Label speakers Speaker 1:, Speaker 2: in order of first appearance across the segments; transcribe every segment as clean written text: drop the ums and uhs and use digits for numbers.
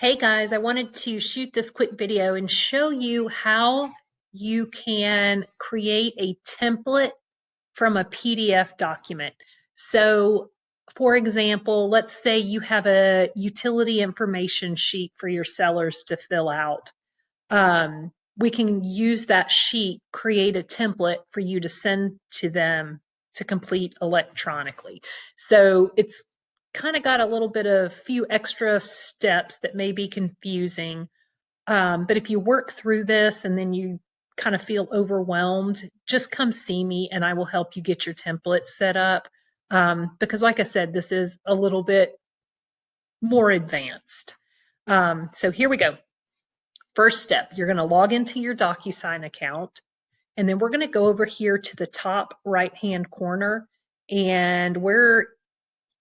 Speaker 1: Hey guys, I wanted to shoot this quick video and show you how you can create a template from a PDF document. So, for example, let's say you have a utility information sheet for your sellers to fill out. We can use that sheet, create a template for you to send to them to complete electronically. So it's kind of got a little bit of few extra steps that may be confusing. But if you work through this and then you kind of feel overwhelmed, just come see me and I will help you get your template set up. Because like I said, this is a little bit more advanced. So here we go. First step, you're going to log into your Docusign account, and then we're going to go over here to the top right-hand corner, and where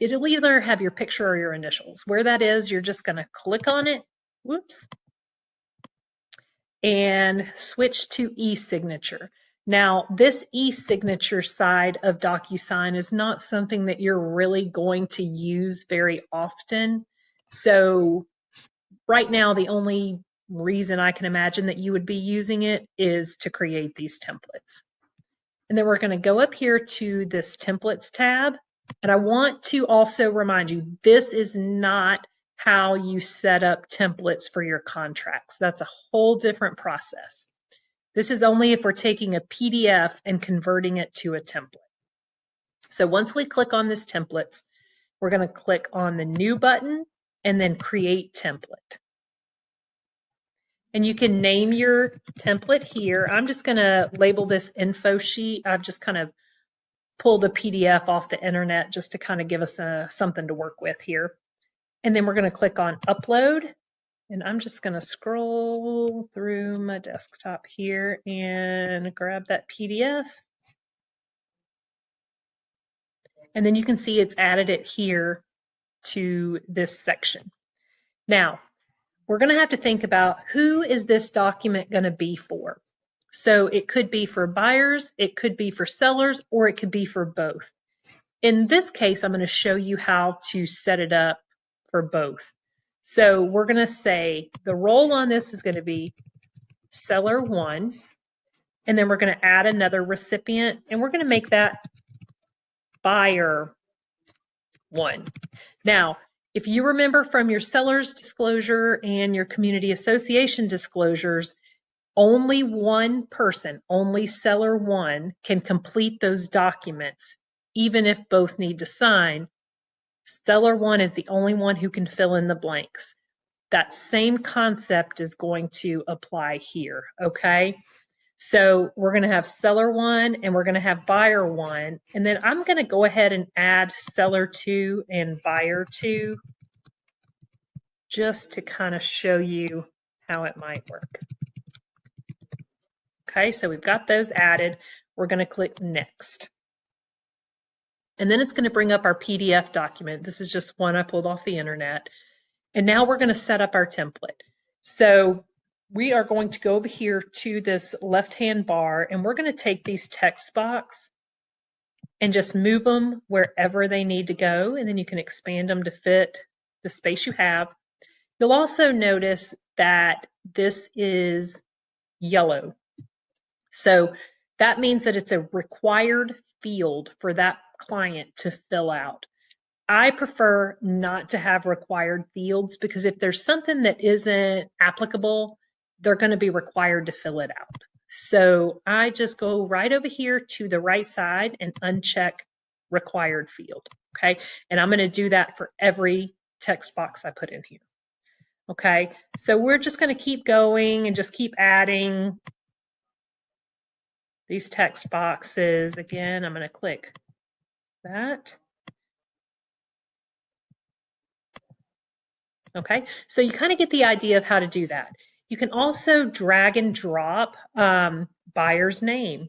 Speaker 1: it'll either have your picture or your initials. Where that is, you're just going to click on it, whoops, and switch to e-signature. Now, this e-signature side of Docusign is not something that you're really going to use very often. So right now, the only reason I can imagine that you would be using it is to create these templates. And then we're going to go up here to this templates tab. And I want to also remind you, this is not how you set up templates for your contracts. That's a whole different process. This is only if we're taking a PDF and converting it to a template. So once we click on this templates, we're going to click on the new button and then create template. And you can name your template here. I'm just going to label this info sheet. I've just kind of pulled a PDF off the internet just to kind of give us something to work with here. And then we're going to click on upload. And I'm just going to scroll through my desktop here and grab that PDF. And then you can see it's added it here to this section. Now, we're going to have to think about who is this document going to be for. So it could be for buyers, it could be for sellers, or it could be for both. In this case, I'm going to show you how to set it up for both. So we're going to say the role on this is going to be seller 1, and then we're going to add another recipient, and we're going to make that buyer 1. Now, if you remember from your seller's disclosure and your community association disclosures, only one person, only seller 1, can complete those documents, even if both need to sign. Seller 1 is the only one who can fill in the blanks. That same concept is going to apply here, okay? So we're going to have seller 1 and we're going to have buyer 1. And then I'm going to go ahead and add seller 2 and buyer 2 just to kind of show you how it might work. Okay, so we've got those added. We're going to click next. And then it's going to bring up our PDF document. This is just one I pulled off the internet. And now we're going to set up our template. So we are going to go over here to this left-hand bar, and we're going to take these text box and just move them wherever they need to go, and then you can expand them to fit the space you have. You'll also notice that this is yellow. So that means that it's a required field for that client to fill out. I prefer not to have required fields because if there's something that isn't applicable, they're going to be required to fill it out. So I just go right over here to the right side and uncheck required field. Okay. And I'm going to do that for every text box I put in here. Okay. So we're just going to keep going and just keep adding these text boxes. Again, I'm going to click that. Okay, so you kind of get the idea of how to do that. You can also drag and drop buyer's name.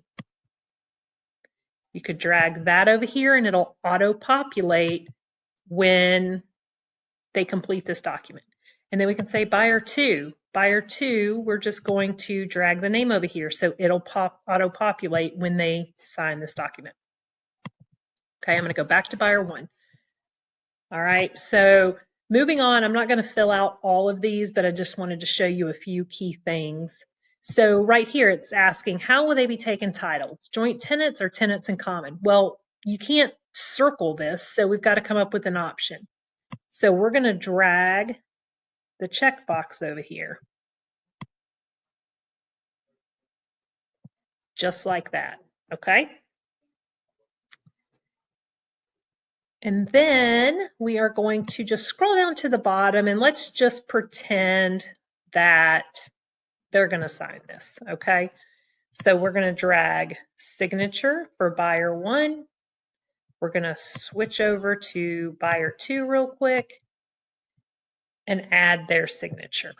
Speaker 1: You could drag that over here and it'll auto-populate when they complete this document. And then we can say buyer 2. Buyer 2, we're just going to drag the name over here so it'll auto-populate when they sign this document. Okay, I'm going to go back to buyer 1. All right, so Moving on, I'm not going to fill out all of these, but I just wanted to show you a few key things. So right here, it's asking, how will they be taken title? Joint tenants or tenants in common? Well, you can't circle this, so we've got to come up with an option. So we're going to drag the checkbox over here, just like that, okay? And then we are going to just scroll down to the bottom and let's just pretend that they're going to sign this, okay? So we're going to drag signature for buyer 1. We're going to switch over to buyer 2 real quick and add their signature,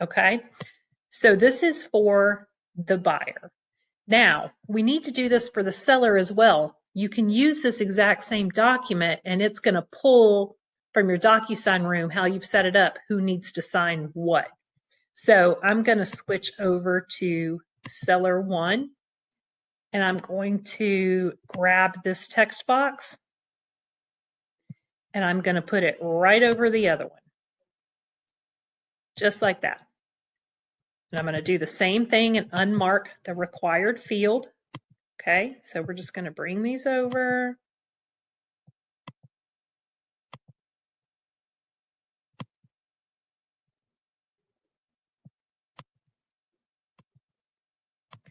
Speaker 1: okay? So this is for the buyer. Now, we need to do this for the seller as well. You can use this exact same document and it's going to pull from your Docusign room how you've set it up, who needs to sign what. So I'm going to switch over to seller 1 and I'm going to grab this text box and I'm going to put it right over the other one, just like that. And I'm going to do the same thing and unmark the required field. Okay, so we're just going to bring these over.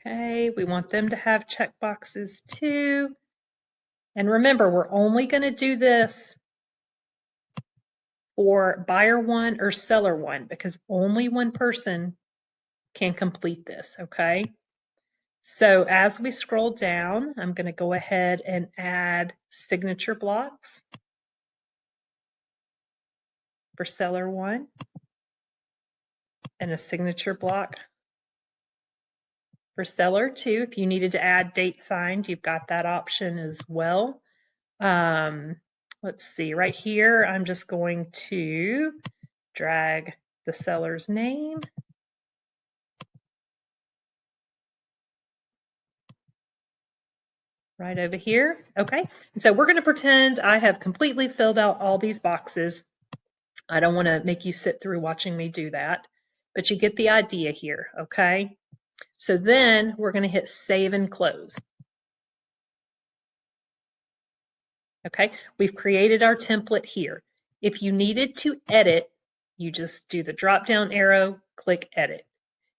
Speaker 1: Okay, we want them to have checkboxes too. And remember, we're only going to do this for buyer 1 or seller 1 because only one person can complete this, okay? So as we scroll down, I'm going to go ahead and add signature blocks for seller 1 and a signature block for seller 2. If you needed to add date signed, you've got that option as well. Let's see, right here, I'm just going to drag the seller's name. Right over here. Okay, and so we're going to pretend I have completely filled out all these boxes. I don't want to make you sit through watching me do that, but you get the idea here, okay? So then we're going to hit save and close. Okay, we've created our template here. If you needed to edit, you just do the drop down arrow, click edit.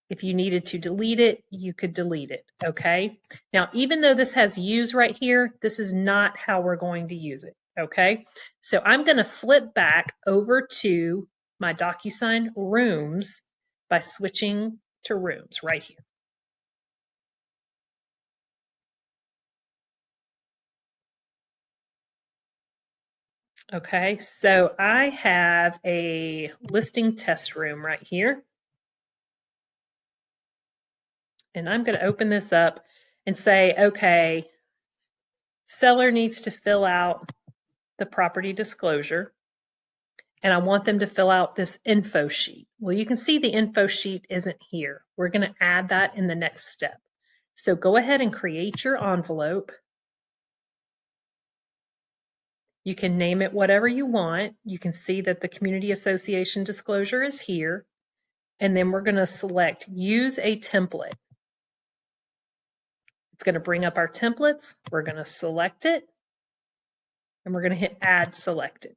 Speaker 1: If you needed to delete it, you could delete it, okay? Now, even though this has use right here, this is not how we're going to use it, okay? So I'm gonna flip back over to my Docusign rooms by switching to rooms right here. Okay, so I have a listing test room right here. And I'm gonna open this up and say, okay, seller needs to fill out the property disclosure. And I want them to fill out this info sheet. Well, you can see the info sheet isn't here. We're going to add that in the next step. So go ahead and create your envelope. You can name it whatever you want. You can see that the community association disclosure is here. And then we're going to select use a template. It's going to bring up our templates. We're going to select it. And we're going to hit add selected.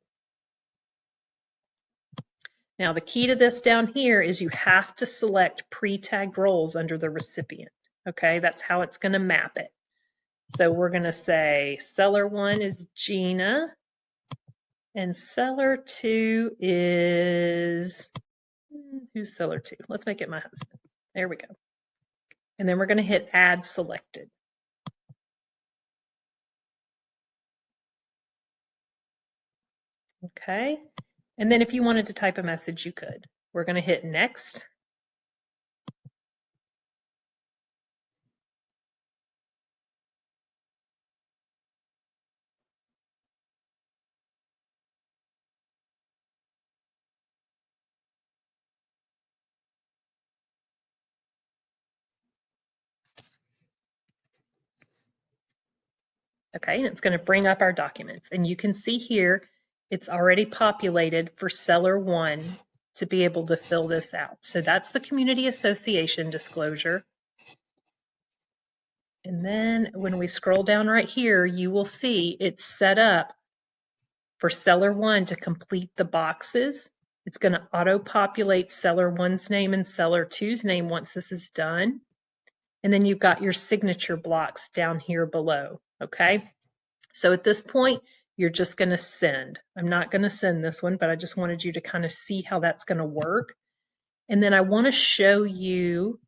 Speaker 1: Now the key to this down here is you have to select pre-tagged roles under the recipient. Okay, that's how it's going to map it. So we're going to say seller 1 is Gina and seller 2 is, who's seller 2? Let's make it my husband. There we go. And then we're going to hit add selected. Okay, and then if you wanted to type a message, you could. We're going to hit next. Okay, and it's going to bring up our documents. And you can see here, it's already populated for seller 1 to be able to fill this out. So that's the community association disclosure. And then when we scroll down right here, you will see it's set up for seller 1 to complete the boxes. It's going to auto-populate seller 1's name and seller 2's name once this is done. And then you've got your signature blocks down here below, okay? So at this point, you're just going to send. I'm not going to send this one, but I just wanted you to kind of see how that's going to work. And then I want to show you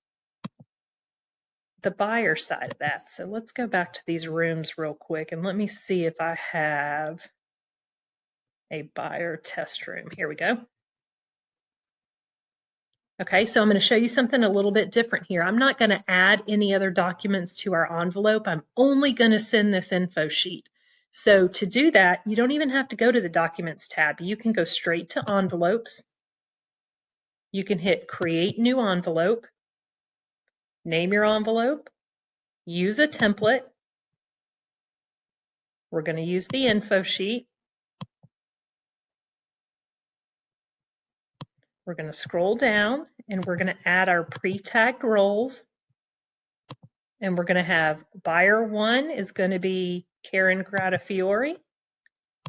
Speaker 1: the buyer side of that. So let's go back to these rooms real quick and let me see if I have a buyer test room. Here we go. Okay, so I'm going to show you something a little bit different here. I'm not going to add any other documents to our envelope. I'm only going to send this info sheet. So to do that, you don't even have to go to the Documents tab. You can go straight to Envelopes. You can hit Create New Envelope, name your envelope, use a template. We're going to use the info sheet. We're going to scroll down and we're going to add our pre-tagged roles. And we're going to have buyer 1 is going to be Karen Gratafiore.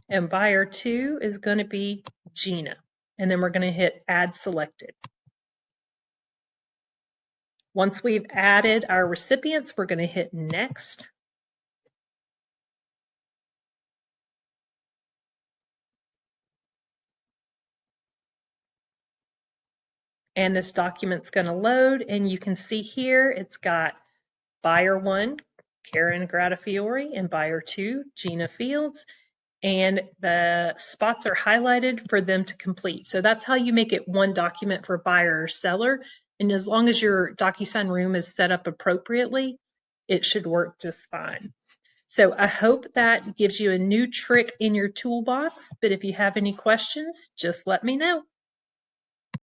Speaker 1: And buyer 2 is going to be Gina. And then we're going to hit Add Selected. Once we've added our recipients, we're going to hit Next. And this document's going to load. And you can see here it's got buyer 1, Karen Gratafiore, and buyer 2, Gina Fields. And the spots are highlighted for them to complete. So that's how you make it one document for buyer or seller. And as long as your Docusign room is set up appropriately, it should work just fine. So I hope that gives you a new trick in your toolbox. But if you have any questions, just let me know.